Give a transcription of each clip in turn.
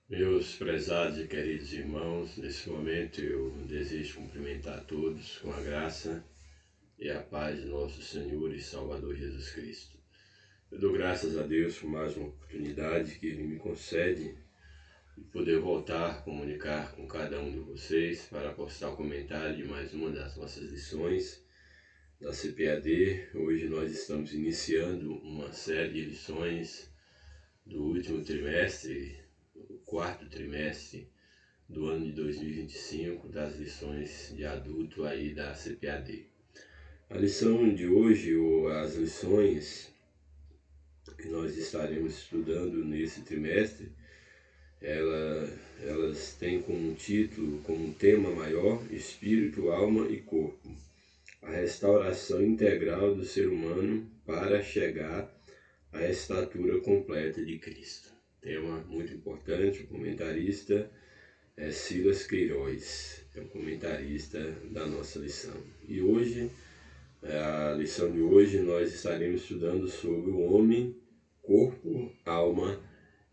Meus prezados e queridos irmãos, nesse momento eu desejo cumprimentar a todos com a graça e a paz de nosso Senhor e Salvador Jesus Cristo. Eu dou graças a Deus por mais uma oportunidade que Ele me concede de poder voltar a comunicar com cada um de vocês para postar o comentário de mais uma das nossas lições da CPAD. Hoje nós estamos iniciando uma série de lições do último trimestre, o quarto trimestre do ano de 2025, das lições de adulto aí da CPAD. A lição de hoje, ou as lições que nós estaremos estudando nesse trimestre, elas têm como título, como tema maior, Espírito, Alma e Corpo. A restauração integral do ser humano para chegar à estatura completa de Cristo. Tema muito importante. O comentarista é Silas Queiroz, é o comentarista da nossa lição. E hoje, a lição de hoje, nós estaremos estudando sobre o homem, corpo, alma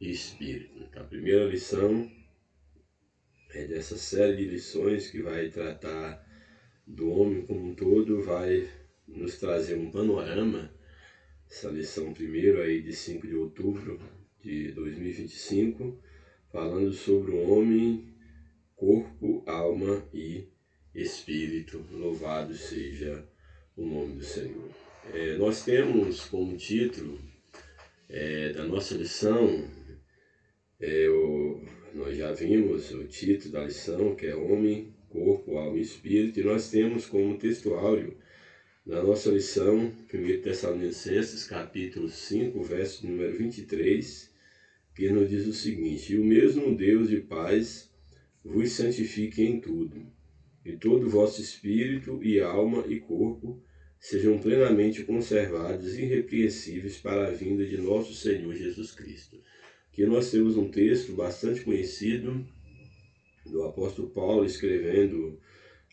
e espírito. A primeira lição é dessa série de lições que vai tratar do homem como um todo, vai nos trazer um panorama. Essa lição primeiro aí de 5 de outubro de 2025, falando sobre o homem, corpo, alma e espírito. Louvado seja o nome do Senhor. Nós temos como título da nossa lição, nós já vimos o título da lição, que é Homem, Corpo, Alma e Espírito, e nós temos como texto áureo na nossa lição, 1 Tessalonicenses, capítulo 5, verso número 23, que nos diz o seguinte: E o mesmo Deus de paz vos santifique em tudo, e todo o vosso espírito e alma e corpo sejam plenamente conservados irrepreensíveis para a vinda de nosso Senhor Jesus Cristo. Aqui nós temos um texto bastante conhecido do apóstolo Paulo escrevendo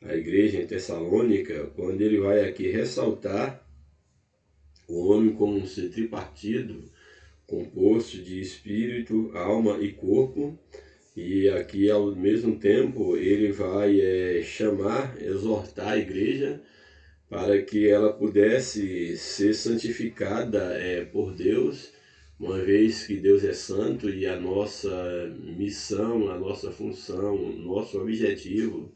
à igreja em Tessalônica, quando ele vai aqui ressaltar o homem como um ser tripartido, composto de espírito, alma e corpo. E aqui, ao mesmo tempo, ele vai chamar, exortar a igreja para que ela pudesse ser santificada por Deus, uma vez que Deus é santo e a nossa missão, a nossa função, o nosso objetivo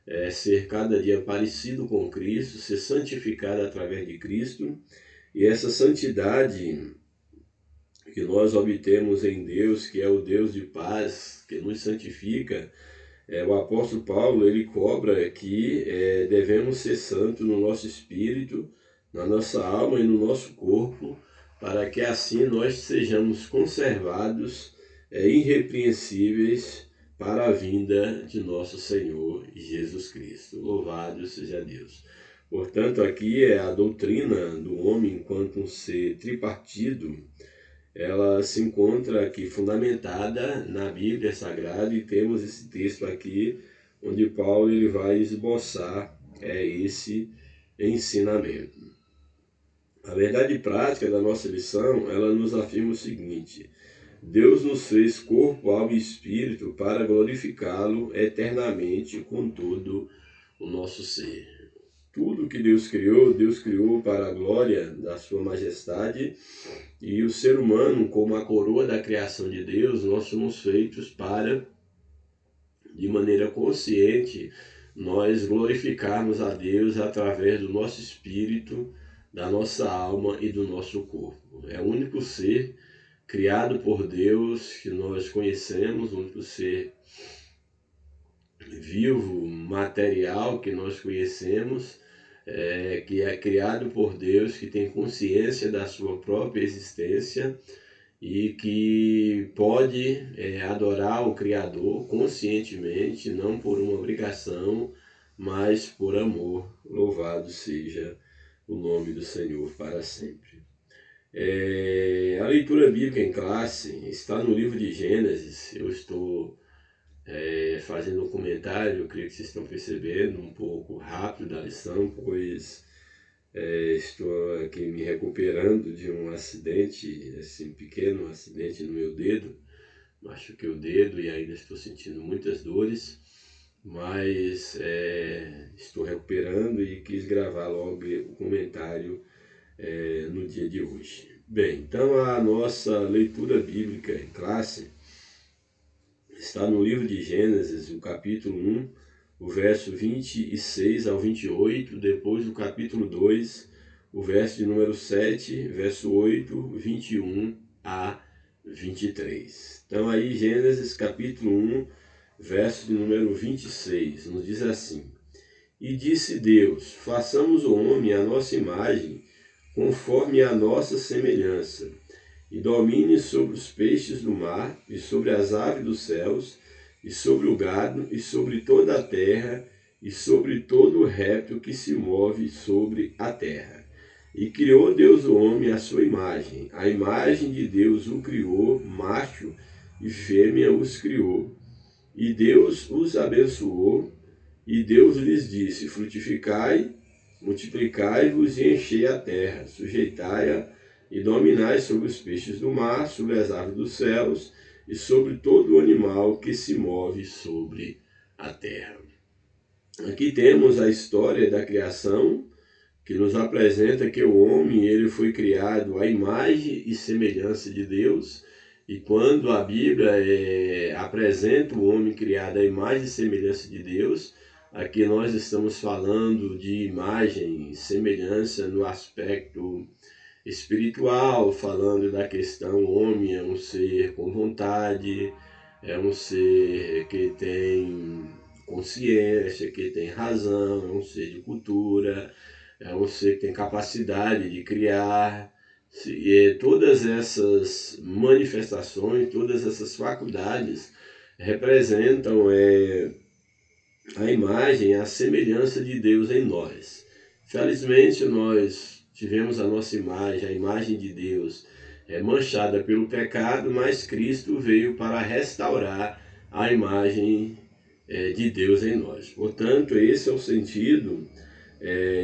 é ser cada dia parecido com Cristo, ser santificado através de Cristo. E essa santidade que nós obtemos em Deus, que é o Deus de paz, que nos santifica, o apóstolo Paulo ele cobra que devemos ser santos no nosso espírito, na nossa alma e no nosso corpo, para que assim nós sejamos conservados irrepreensíveis para a vinda de nosso Senhor Jesus Cristo. Louvado seja Deus. Portanto, aqui é a doutrina do homem enquanto um ser tripartido. Ela se encontra aqui fundamentada na Bíblia Sagrada, e temos esse texto aqui onde Paulo ele vai esboçar esse ensinamento. A verdade prática da nossa lição, ela nos afirma o seguinte: Deus nos fez corpo, alma e espírito para glorificá-lo eternamente com todo o nosso ser. Tudo que Deus criou para a glória da sua majestade, e o ser humano, como a coroa da criação de Deus, nós somos feitos para, de maneira consciente, nós glorificarmos a Deus através do nosso espírito, da nossa alma e do nosso corpo. É o único ser criado por Deus que nós conhecemos, o único ser vivo, material que nós conhecemos, que é criado por Deus, que tem consciência da sua própria existência e que pode adorar o Criador conscientemente, não por uma obrigação, mas por amor. Louvado seja o nome do Senhor para sempre. A leitura bíblica em classe está no livro de Gênesis. Eu estou fazendo um comentário, eu creio que vocês estão percebendo, um pouco rápido da lição, pois estou aqui me recuperando de um acidente, assim, pequeno acidente no meu dedo, machuquei o dedo e ainda estou sentindo muitas dores, mas estou recuperando e quis gravar logo o comentário no dia de hoje. Bem, então a nossa leitura bíblica em classe está no livro de Gênesis, o capítulo 1, o verso 26 ao 28, depois do capítulo 2, o verso de número 7, verso 8, 21 a 23. Então aí Gênesis capítulo 1, verso de número 26, nos diz assim: E disse Deus, façamos o homem à nossa imagem, conforme a nossa semelhança, e domine sobre os peixes do mar, e sobre as aves dos céus, e sobre o gado, e sobre toda a terra, e sobre todo o réptil que se move sobre a terra. E criou Deus o homem à sua imagem. A imagem de Deus o criou, macho e fêmea os criou. E Deus os abençoou, e Deus lhes disse: frutificai, multiplicai-vos e enchei a terra, sujeitai-a e dominai sobre os peixes do mar, sobre as aves dos céus e sobre todo o animal que se move sobre a terra. Aqui temos a história da criação, que nos apresenta que o homem ele foi criado à imagem e semelhança de Deus. E quando a Bíblia apresenta o homem criado à imagem e semelhança de Deus, aqui nós estamos falando de imagem e semelhança no aspecto espiritual, falando da questão: o homem é um ser com vontade, é um ser que tem consciência, que tem razão, é um ser de cultura, é um ser que tem capacidade de criar. E todas essas manifestações, todas essas faculdades representam a imagem, a semelhança de Deus em nós. Felizmente nós tivemos a nossa imagem, a imagem de Deus, manchada pelo pecado, mas Cristo veio para restaurar a imagem de Deus em nós. Portanto, esse é o sentido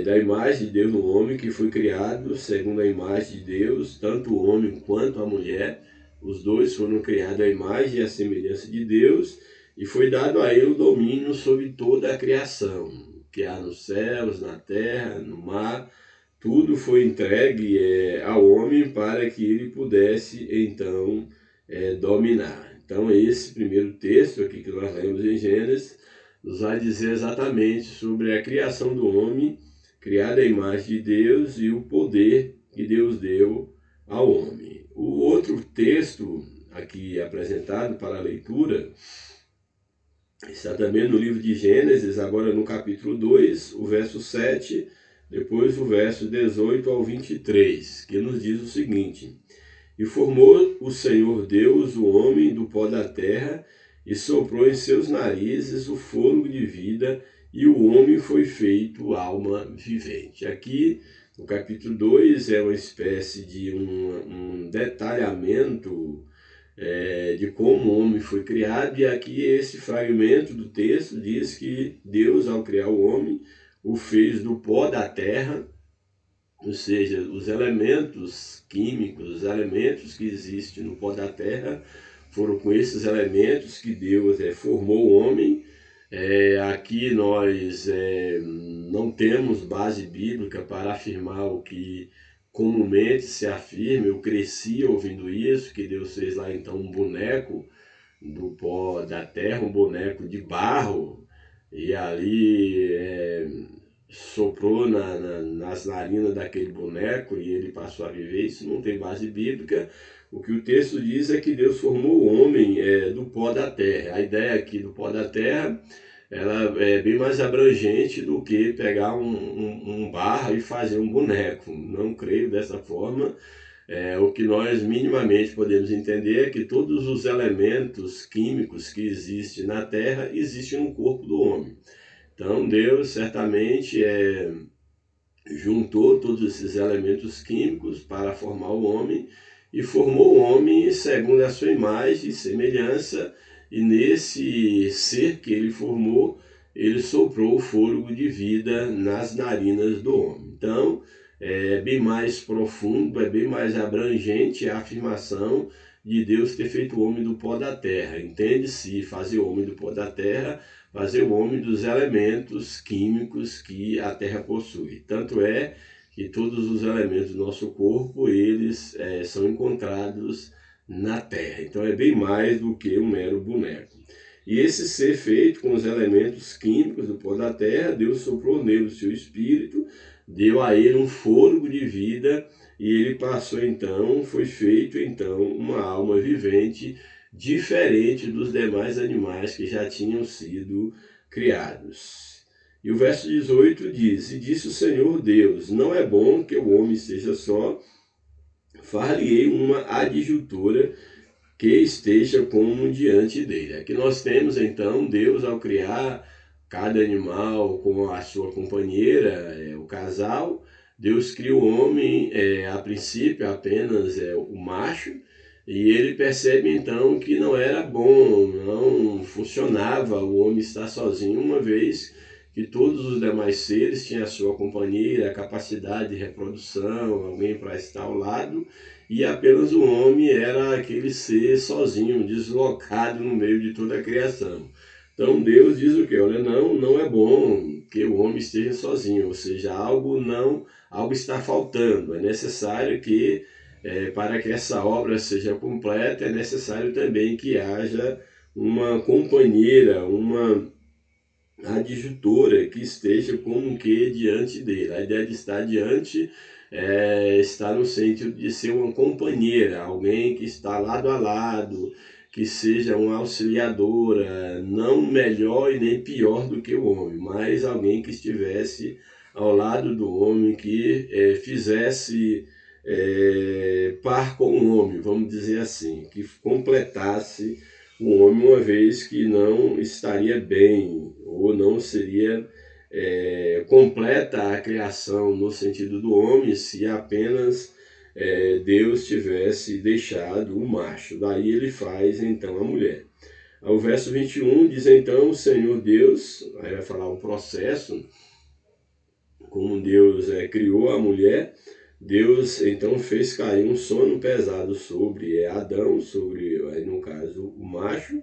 da imagem de Deus no homem, que foi criado segundo a imagem de Deus, tanto o homem quanto a mulher. Os dois foram criados à imagem e à semelhança de Deus, e foi dado a ele o domínio sobre toda a criação, que há nos céus, na terra, no mar. Tudo foi entregue ao homem para que ele pudesse, então, dominar. Então, esse primeiro texto aqui que nós lemos em Gênesis nos vai dizer exatamente sobre a criação do homem, criado à imagem de Deus, e o poder que Deus deu ao homem. O outro texto aqui apresentado para a leitura está também no livro de Gênesis, agora no capítulo 2, o verso 7, depois o verso 18 ao 23, que nos diz o seguinte: E formou o Senhor Deus o homem do pó da terra, e soprou em seus narizes o fôlego de vida, e o homem foi feito alma vivente. Aqui, no capítulo 2, é uma espécie de um detalhamento de como o homem foi criado, e aqui esse fragmento do texto diz que Deus, ao criar o homem, o fez do pó da terra, ou seja, os elementos químicos, os elementos que existem no pó da terra, foram com esses elementos que Deus formou o homem. Aqui nós não temos base bíblica para afirmar o que comumente se afirma. Eu cresci ouvindo isso, que Deus fez lá então um boneco do pó da terra, um boneco de barro, e ali soprou nas narinas daquele boneco e ele passou a viver. Isso não tem base bíblica. O que o texto diz é que Deus formou o homem do pó da terra. A ideia aqui do pó da terra, ela é bem mais abrangente do que pegar um barro e fazer um boneco. Não creio dessa forma. O que nós minimamente podemos entender é que todos os elementos químicos que existem na terra existem no corpo do homem. Então Deus certamente juntou todos esses elementos químicos para formar o homem, e formou o homem segundo a sua imagem e semelhança, e nesse ser que ele formou, ele soprou o fôlego de vida nas narinas do homem. Então, é bem mais profundo, é bem mais abrangente a afirmação de Deus ter feito o homem do pó da terra. Entende-se fazer o homem do pó da terra, fazer o homem dos elementos químicos que a terra possui. Tanto é que todos os elementos do nosso corpo, eles são encontrados na terra. Então é bem mais do que um mero boneco. E esse ser feito com os elementos químicos do pó da terra, Deus soprou nele o seu espírito, deu a ele um fôlego de vida, e ele passou então, foi feito então uma alma vivente, diferente dos demais animais que já tinham sido criados. E o verso 18 diz: E disse o Senhor Deus, não é bom que o homem esteja só, far-lhe-ei uma adjuntora que esteja como diante dele. Aqui nós temos então Deus, ao criar cada animal com a sua companheira, o casal. Deus cria o homem, a princípio apenas o macho, e ele percebe então que não era bom, não funcionava o homem estar sozinho, uma vez que todos os demais seres tinham a sua companheira, a capacidade de reprodução, alguém para estar ao lado, e apenas o homem era aquele ser sozinho, deslocado no meio de toda a criação. Então Deus diz o quê? Olha, não é bom que o homem esteja sozinho, ou seja, algo está faltando. É necessário que, para que essa obra seja completa, é necessário também que haja uma companheira, uma adjuntora que esteja como que diante dele. A ideia de estar diante está no sentido de ser uma companheira, alguém que está lado a lado, que seja uma auxiliadora, não melhor e nem pior do que o homem, mas alguém que estivesse ao lado do homem, que fizesse par com o homem, vamos dizer assim, que completasse o homem, uma vez que não estaria bem, ou não seria completa a criação no sentido do homem, se apenas Deus tivesse deixado o macho. Daí ele faz então a mulher. O verso 21 diz então o Senhor Deus, aí vai falar o processo, como Deus criou a mulher. Deus então fez cair um sono pesado sobre Adão, sobre, no caso, o macho,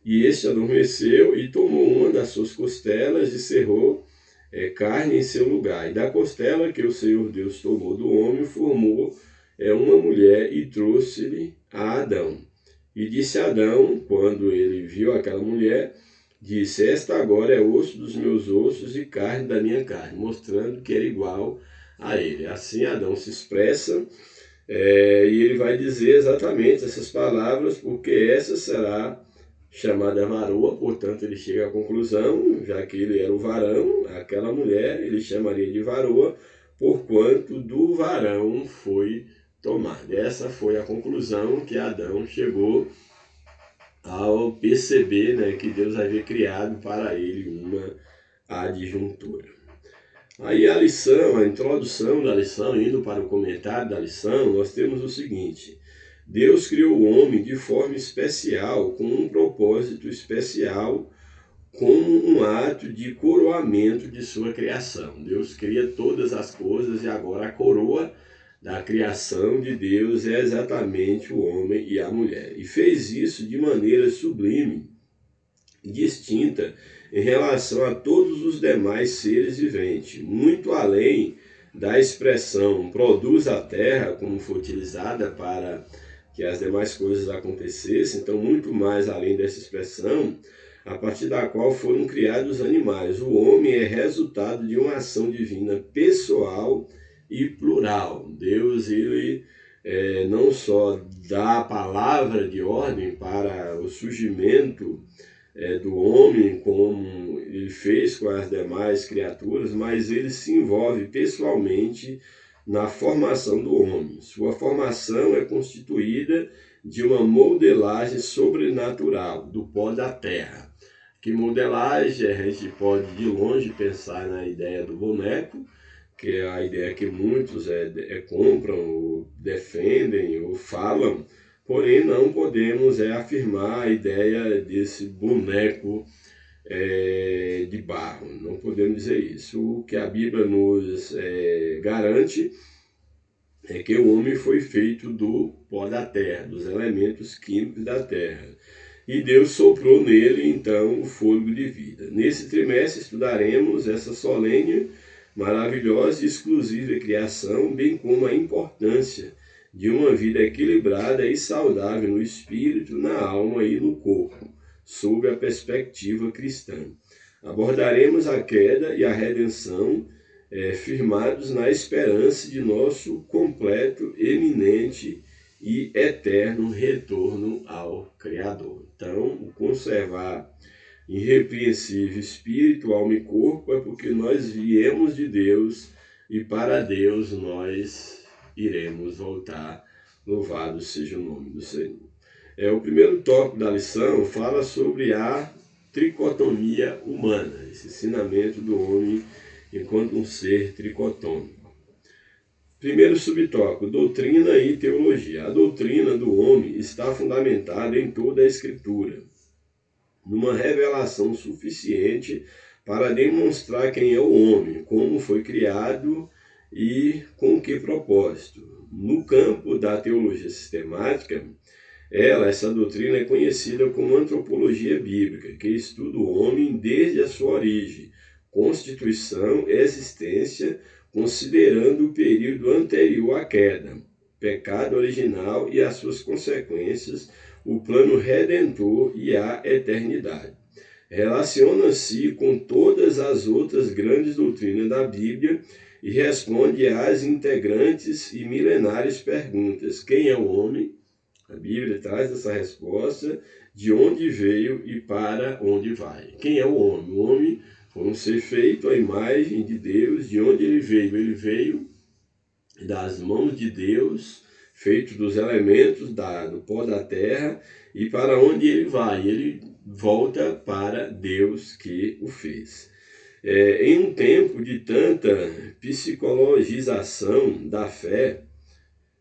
e este adormeceu e tomou uma das suas costelas e cerrou carne em seu lugar. E da costela que o Senhor Deus tomou do homem, formou uma mulher e trouxe-lhe a Adão. E disse Adão, quando ele viu aquela mulher, disse: Esta agora é osso dos meus ossos e carne da minha carne, mostrando que era igual a ele. Assim Adão se expressa, e ele vai dizer exatamente essas palavras, porque essa será chamada varoa. Portanto, ele chega à conclusão, já que ele era o varão, aquela mulher ele chamaria de varoa, porquanto do varão foi tomada. Essa foi a conclusão que Adão chegou ao perceber, que Deus havia criado para ele uma adjuntora. Aí a lição, a introdução da lição, indo para o comentário da lição, nós temos o seguinte: Deus criou o homem de forma especial, com um propósito especial, como um ato de coroamento de sua criação. Deus cria todas as coisas e agora a coroa da criação de Deus é exatamente o homem e a mulher. E fez isso de maneira sublime, distinta em relação a todos os demais seres viventes, muito além da expressão produz a terra, como foi utilizada para que as demais coisas acontecessem. Então, muito mais além dessa expressão, a partir da qual foram criados os animais. O homem é resultado de uma ação divina pessoal e plural. Deus, ele não só dá a palavra de ordem para o surgimento do homem, como ele fez com as demais criaturas, mas ele se envolve pessoalmente na formação do homem. Sua formação é constituída de uma modelagem sobrenatural do pó da terra. Que modelagem? A gente pode de longe pensar na ideia do boneco, que é a ideia que muitos compram, ou defendem, ou falam. Porém, não podemos afirmar a ideia desse boneco de barro. Não podemos dizer isso. O que a Bíblia nos garante é que o homem foi feito do pó da terra, dos elementos químicos da terra. E Deus soprou nele, então, o fôlego de vida. Nesse trimestre estudaremos essa solene, maravilhosa e exclusiva criação, bem como a importância de uma vida equilibrada e saudável no espírito, na alma e no corpo, sob a perspectiva cristã. Abordaremos a queda e a redenção, firmados na esperança de nosso completo, eminente e eterno retorno ao Criador. Então, o conservar irrepreensível espírito, alma e corpo é porque nós viemos de Deus e para Deus nós iremos voltar. Louvado seja o nome do Senhor. O primeiro tópico da lição fala sobre a tricotomia humana, esse ensinamento do homem enquanto um ser tricotômico. Primeiro subtópico, doutrina e teologia. A doutrina do homem está fundamentada em toda a Escritura, numa revelação suficiente para demonstrar quem é o homem, como foi criado e com que propósito. No campo da teologia sistemática, essa doutrina é conhecida como antropologia bíblica, que estuda o homem desde a sua origem, constituição, existência, considerando o período anterior à queda, pecado original e as suas consequências, o plano redentor e a eternidade. Relaciona-se com todas as outras grandes doutrinas da Bíblia e responde às integrantes e milenares perguntas: quem é o homem? A Bíblia traz essa resposta: de onde veio e para onde vai. Quem é o homem? O homem foi um ser feito à imagem de Deus. De onde ele veio? Ele veio das mãos de Deus, feito dos elementos do pó da terra. E para onde ele vai? Ele volta para Deus que o fez. Em um tempo de tanta psicologização da fé,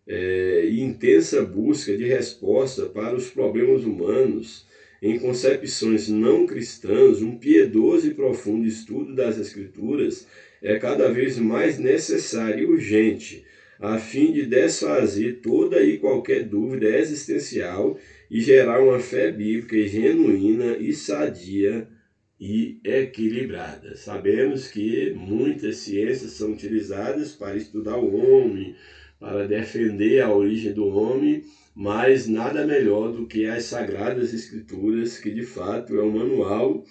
e intensa busca de resposta para os problemas humanos em concepções não cristãs, um piedoso e profundo estudo das Escrituras é cada vez mais necessário e urgente, a fim de desfazer toda e qualquer dúvida existencial e gerar uma fé bíblica genuína e sadia e equilibrada. Sabemos que muitas ciências são utilizadas para estudar o homem, para defender a origem do homem, mas nada melhor do que as Sagradas Escrituras, que de fato é o manual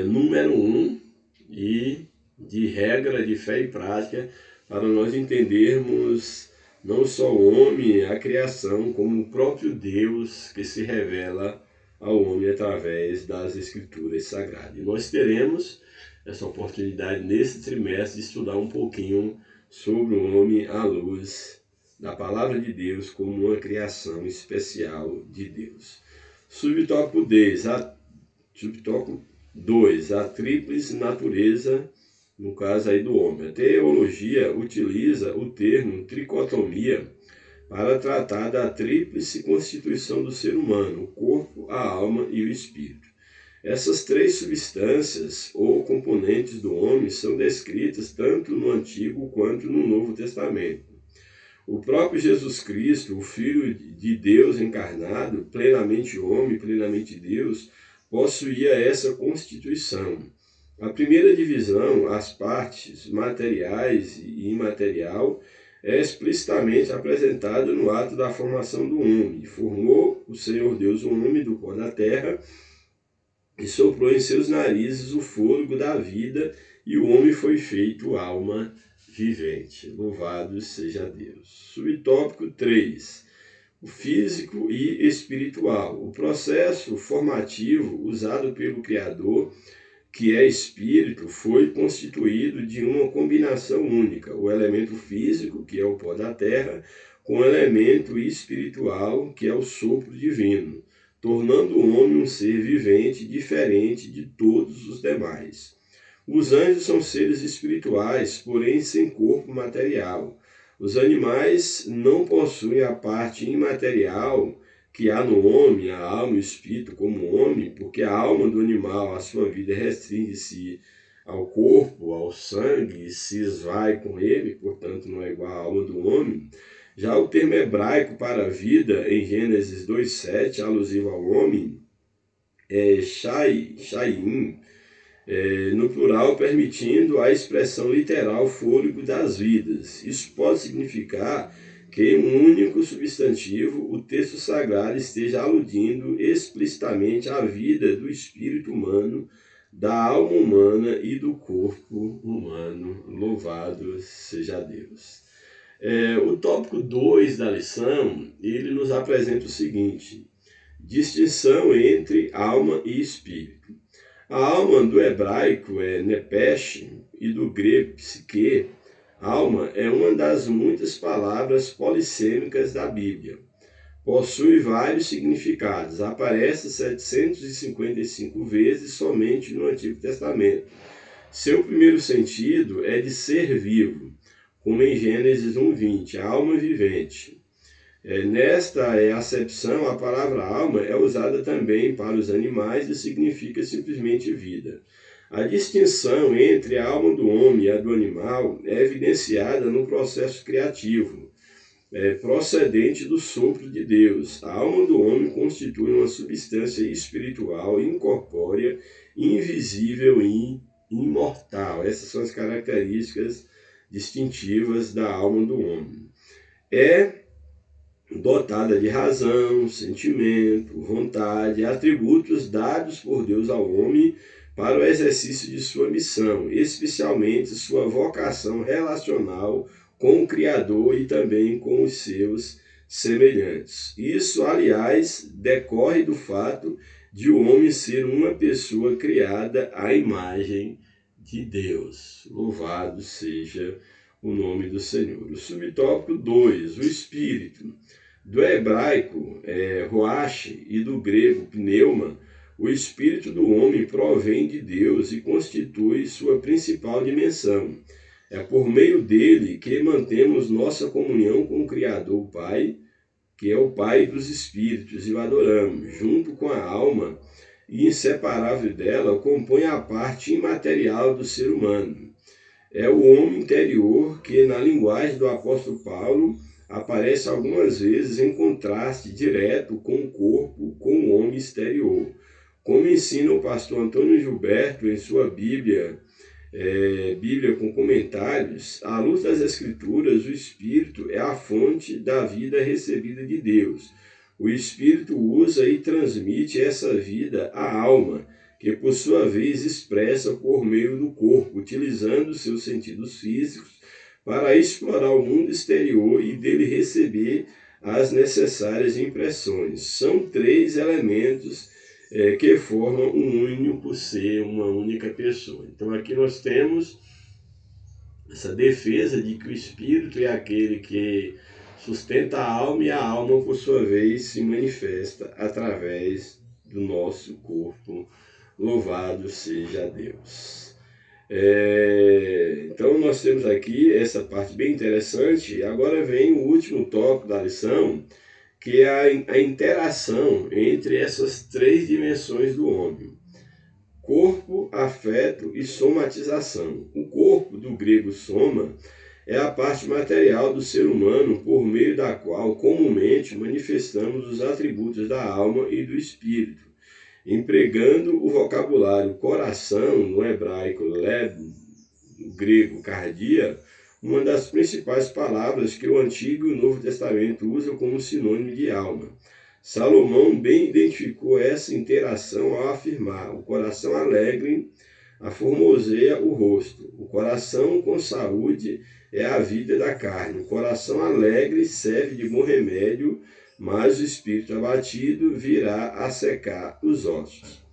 número 1 e de regra de fé e prática para nós entendermos não só o homem, a criação, como o próprio Deus que se revela ao homem através das Escrituras Sagradas. E nós teremos essa oportunidade nesse trimestre de estudar um pouquinho sobre o homem à luz da palavra de Deus como uma criação especial de Deus. Subtópico 2, a tríplice natureza, no caso aí do homem. A teologia utiliza o termo tricotomia para tratar da tríplice constituição do ser humano, o corpo, a alma e o espírito. Essas três substâncias ou componentes do homem são descritas tanto no Antigo quanto no Novo Testamento. O próprio Jesus Cristo, o Filho de Deus encarnado, plenamente homem, plenamente Deus, possuía essa constituição. A primeira divisão, as partes materiais e imaterial, é explicitamente apresentada no ato da formação do homem. Formou o Senhor Deus o homem do pó da terra e soprou em seus narizes o fôlego da vida, e o homem foi feito alma vivente. Louvado seja Deus. Subtópico 3. O físico e espiritual. O processo formativo usado pelo Criador, que é espírito, foi constituído de uma combinação única: o elemento físico, que é o pó da terra, com o elemento espiritual, que é o sopro divino, tornando o homem um ser vivente diferente de todos os demais. Os anjos são seres espirituais, porém sem corpo material. Os animais não possuem a parte imaterial que há no homem, a alma e o espírito como homem, porque a alma do animal, a sua vida restringe-se ao corpo, ao sangue, se esvai com ele, portanto não é igual à alma do homem. Já o termo hebraico para a vida, em Gênesis 2,7, alusivo ao homem, é Shaim, no plural, permitindo a expressão literal fôlego das vidas. Isso pode significar que em um único substantivo o texto sagrado esteja aludindo explicitamente à vida do espírito humano, da alma humana e do corpo humano. Louvado seja Deus. O tópico 2 da lição, ele nos apresenta o seguinte: distinção entre alma e espírito. A alma do hebraico é nepesh e do grego psique. Alma é uma das muitas palavras polissêmicas da Bíblia. Possui vários significados. Aparece 755 vezes somente no Antigo Testamento. Seu primeiro sentido é de ser vivo, como em Gênesis 1:20, a alma vivente. Nesta acepção, a palavra alma é usada também para os animais e significa simplesmente vida. A distinção entre a alma do homem e a do animal é evidenciada no processo criativo, procedente do sopro de Deus. A alma do homem constitui uma substância espiritual, incorpórea, invisível e imortal. Essas são as características distintivas da alma do homem. Dotada de razão, sentimento, vontade, atributos dados por Deus ao homem para o exercício de sua missão, especialmente sua vocação relacional com o Criador e também com os seus semelhantes. Isso, aliás, decorre do fato de o homem ser uma pessoa criada à imagem de Deus. Louvado seja o nome do Senhor. O subtópico 2, o espírito. Do hebraico, roach, e do grego, pneuma, o espírito do homem provém de Deus e constitui sua principal dimensão. É por meio dele que mantemos nossa comunhão com o Criador, o Pai, que é o Pai dos espíritos, e o adoramos. Junto com a alma e inseparável dela, compõe a parte imaterial do ser humano. É o homem interior que, na linguagem do apóstolo Paulo, aparece algumas vezes em contraste direto com o corpo, com o homem exterior. Como ensina o pastor Antônio Gilberto em sua Bíblia com comentários, à luz das Escrituras, o Espírito é a fonte da vida recebida de Deus. O Espírito usa e transmite essa vida à alma, que por sua vez expressa por meio do corpo, utilizando seus sentidos físicos para explorar o mundo exterior e dele receber as necessárias impressões. São três elementos que formam um único ser, uma única pessoa. Então aqui nós temos essa defesa de que o espírito é aquele que sustenta a alma e a alma, por sua vez, se manifesta através do nosso corpo. Louvado seja Deus. Então nós temos aqui essa parte bem interessante. Agora vem o último tópico da lição, que é a interação entre essas três dimensões do homem: corpo, afeto e somatização. O corpo, do grego soma, é a parte material do ser humano por meio da qual comumente manifestamos os atributos da alma e do espírito. Empregando o vocabulário coração, no hebraico leb, no grego cardia, uma das principais palavras que o Antigo e o Novo Testamento usam como sinônimo de alma. Salomão bem identificou essa interação ao afirmar: o coração alegre aformoseia o rosto. O coração com saúde é a vida da carne. O coração alegre serve de bom remédio, mas o espírito abatido virá a secar os ossos.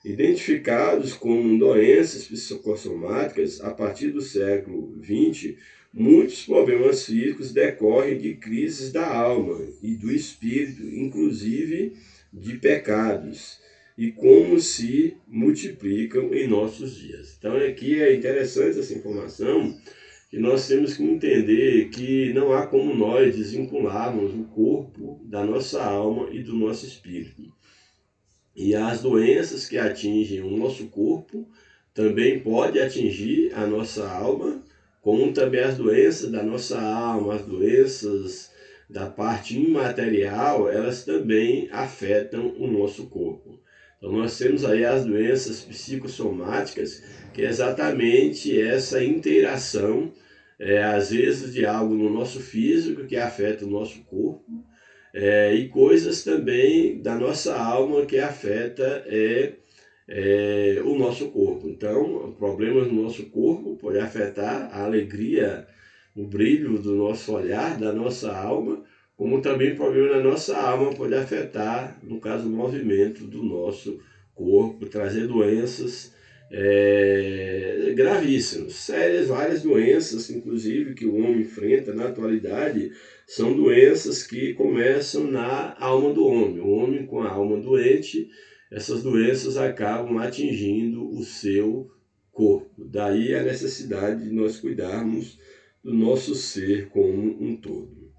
Identificados como doenças psicossomáticas, a partir do século XX, muitos problemas físicos decorrem de crises da alma e do espírito, inclusive de pecados, e como se multiplicam em nossos dias. Então aqui é interessante essa informação, que nós temos que entender que não há como nós desvincularmos o corpo da nossa alma e do nosso espírito. E as doenças que atingem o nosso corpo também pode atingir a nossa alma, como também as doenças da nossa alma, as doenças da parte imaterial, elas também afetam o nosso corpo. Então nós temos aí as doenças psicossomáticas, que é exatamente essa interação, às vezes de algo no nosso físico que afeta o nosso corpo, e coisas também da nossa alma que afeta o nosso corpo. Então, problemas no nosso corpo podem afetar a alegria, o brilho do nosso olhar, da nossa alma, como também problemas na nossa alma pode afetar, no caso, o movimento do nosso corpo, trazer doenças gravíssimas, sérias, várias doenças, inclusive, que o homem enfrenta na atualidade, são doenças que começam na alma do homem. O homem com a alma doente, essas doenças acabam atingindo o seu corpo. Daí a necessidade de nós cuidarmos do nosso ser como um todo.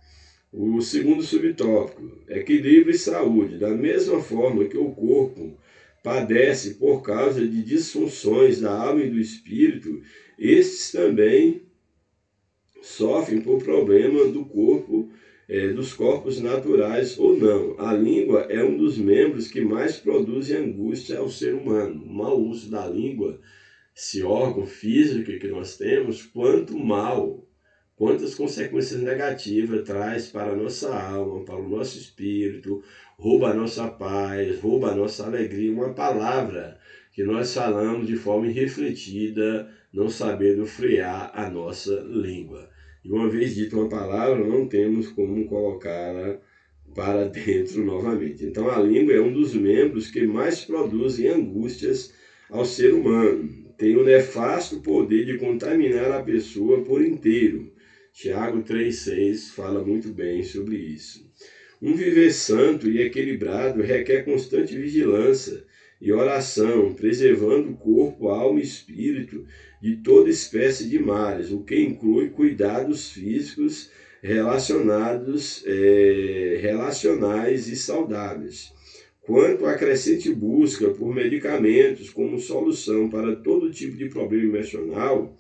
O segundo subtópico, equilíbrio e saúde. Da mesma forma que o corpo padece por causa de disfunções da alma e do espírito, estes também sofrem por problema do corpo, dos corpos naturais ou não. A língua é um dos membros que mais produzem angústia ao ser humano. O mau uso da língua, esse órgão físico que nós temos, quantas consequências negativas traz para a nossa alma, para o nosso espírito, rouba a nossa paz, rouba a nossa alegria. Uma palavra que nós falamos de forma irrefletida, não sabendo frear a nossa língua. E uma vez dita uma palavra, não temos como colocá-la para dentro novamente. Então a língua é um dos membros que mais produzem angústias ao ser humano. Tem o nefasto poder de contaminar a pessoa por inteiro. Tiago 3,6 fala muito bem sobre isso. Um viver santo e equilibrado requer constante vigilância e oração, preservando o corpo, alma e espírito de toda espécie de males, o que inclui cuidados físicos relacionais e saudáveis. Quanto à crescente busca por medicamentos como solução para todo tipo de problema emocional,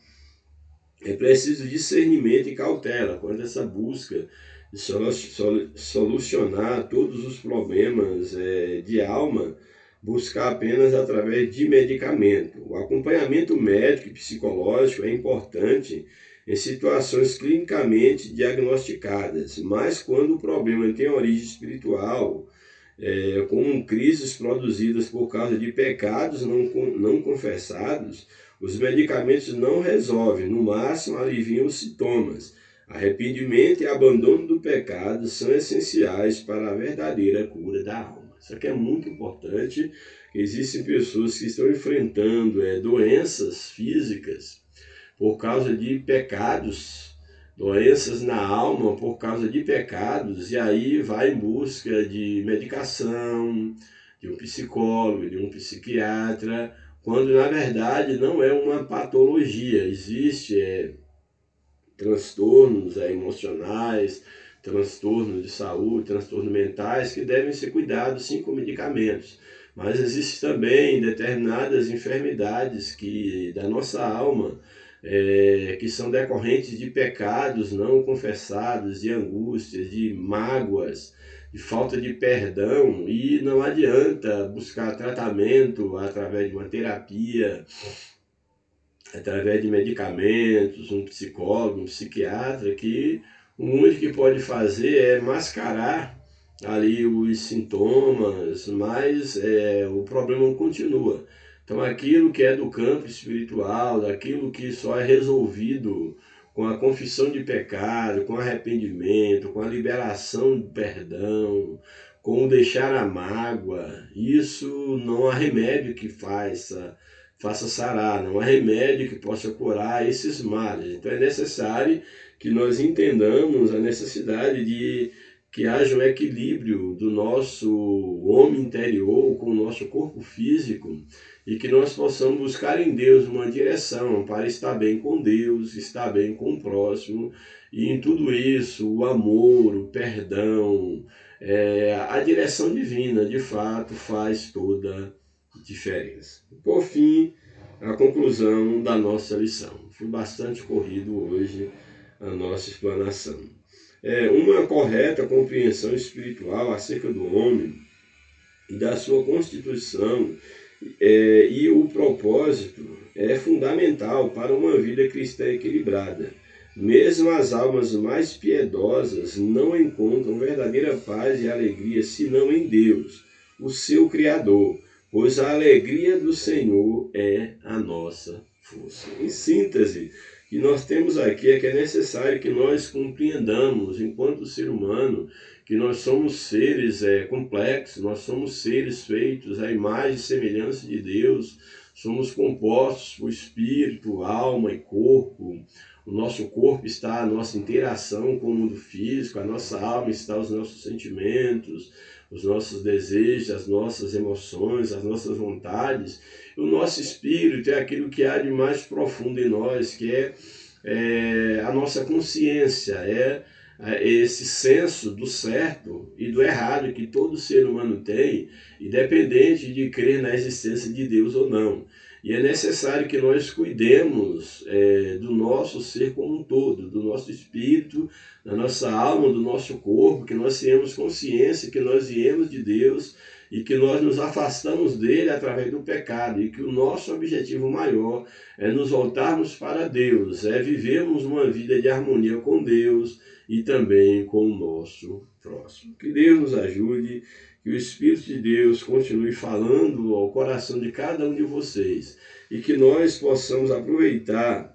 é preciso discernimento e cautela quanto a essa busca de solucionar todos os problemas de alma, buscar apenas através de medicamento. O acompanhamento médico e psicológico é importante em situações clinicamente diagnosticadas, mas quando o problema tem origem espiritual, como crises produzidas por causa de pecados não confessados, os medicamentos não resolvem, no máximo aliviam os sintomas. Arrependimento e abandono do pecado são essenciais para a verdadeira cura da alma. Isso aqui é muito importante. Existem pessoas que estão enfrentando doenças físicas por causa de pecados, doenças na alma por causa de pecados, e aí vai em busca de medicação, de um psicólogo, de um psiquiatra, quando na verdade não é uma patologia. Existe transtornos emocionais, transtornos de saúde, transtornos mentais que devem ser cuidados sim com medicamentos. Mas existem também determinadas enfermidades da nossa alma, que são decorrentes de pecados não confessados, de angústias, de mágoas, de falta de perdão, e não adianta buscar tratamento através de uma terapia, através de medicamentos, um psicólogo, um psiquiatra, que o único que pode fazer é mascarar ali os sintomas, mas o problema continua. Então aquilo que é do campo espiritual, daquilo que só é resolvido com a confissão de pecado, com arrependimento, com a liberação do perdão, com o deixar a mágoa, isso não há remédio que faça sarar, não há remédio que possa curar esses males. Então é necessário que nós entendamos a necessidade de que haja um equilíbrio do nosso homem interior com o nosso corpo físico, e que nós possamos buscar em Deus uma direção para estar bem com Deus, estar bem com o próximo, e em tudo isso o amor, o perdão, a direção divina de fato faz toda a diferença. Por fim, a conclusão da nossa lição. Foi bastante corrido hoje a nossa explanação. Uma correta compreensão espiritual acerca do homem e da sua constituição e o propósito é fundamental para uma vida cristã equilibrada. Mesmo as almas mais piedosas não encontram verdadeira paz e alegria senão em Deus, o seu Criador, pois a alegria do Senhor é a nossa força. Em síntese, o que nós temos aqui é que é necessário que nós compreendamos, enquanto ser humano, que nós somos seres complexos, nós somos seres feitos à imagem e semelhança de Deus, somos compostos por espírito, alma e corpo. O nosso corpo está a nossa interação com o mundo físico, a nossa alma está os nossos sentimentos, os nossos desejos, as nossas emoções, as nossas vontades. O nosso espírito é aquilo que há de mais profundo em nós, que é a nossa consciência, esse senso do certo e do errado que todo ser humano tem, independente de crer na existência de Deus ou não. E é necessário que nós cuidemos do nosso ser como um todo, do nosso espírito, da nossa alma, do nosso corpo, que nós tenhamos consciência que nós viemos de Deus e que nós nos afastamos dele através do pecado, e que o nosso objetivo maior é nos voltarmos para Deus, é vivermos uma vida de harmonia com Deus e também com o nosso próximo. Que Deus nos ajude, que o Espírito de Deus continue falando ao coração de cada um de vocês e que nós possamos aproveitar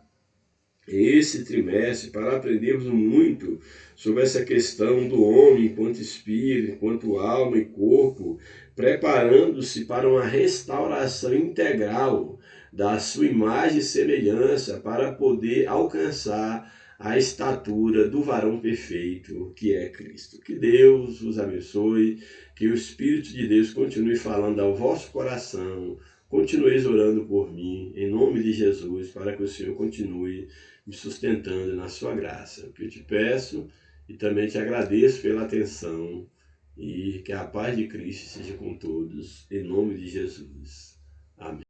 esse trimestre para aprendermos muito sobre essa questão do homem enquanto espírito, enquanto alma e corpo, preparando-se para uma restauração integral da sua imagem e semelhança para poder alcançar a estatura do varão perfeito que é Cristo. Que Deus os abençoe, que o Espírito de Deus continue falando ao vosso coração, continueis orando por mim, em nome de Jesus, para que o Senhor continue me sustentando na sua graça. O que eu te peço e também te agradeço pela atenção e que a paz de Cristo seja com todos, em nome de Jesus. Amém.